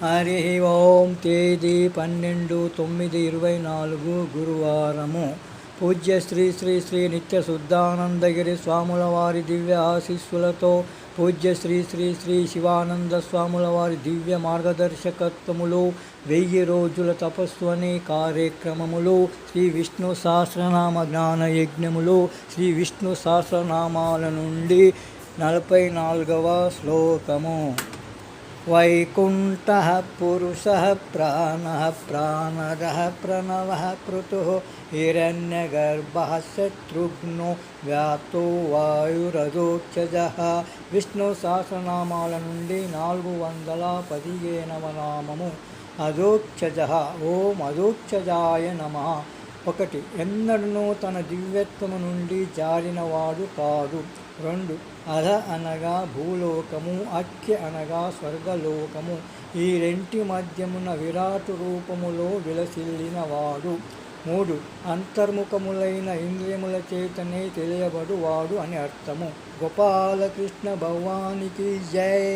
హరి ఓం. తేదీ 12/9/24 గురువారము. పూజ్య శ్రీ శ్రీ శ్రీ నిత్య శుద్ధానందగిరి స్వాముల వారి దివ్య ఆశీస్సులతో పూజ్య శ్రీ శ్రీ శ్రీ శివానంద స్వాముల వారి దివ్య మార్గదర్శకత్వములు 1000 రోజుల తపస్సు అనే కార్యక్రమములు, శ్రీ విష్ణు సహస్రనామ జ్ఞాన యజ్ఞములు, శ్రీ విష్ణు సహస్రనామాల నుండి 44వ శ్లోకము. వైకుంఠః పురుషః ప్రాణః ప్రాణదః ప్రణవః పృతుః హిరణ్యగర్భః శత్రుఘ్నో వ్యాప్తో వాయురధోక్షజః. విష్ణు సహస్రనామాల నుండి 415వ నామము అధోక్షజః. ఓం అధోక్షజాయ నమః. 1. ఎన్నడూ తన దివ్యత్వము నుండి జారినవాడు కాదు. 2. అధ అనగా భూలోకము, అఖ్య అనగా స్వర్గలోకము. ఈ రెంటి మధ్యమున విరాటు రూపములో విలసిల్లినవాడు. 3. అంతర్ముఖములైన ఇంద్రియముల చేతనే తెలియబడువాడు అని అర్థము. గోపాలకృష్ణ భగవానికి జై.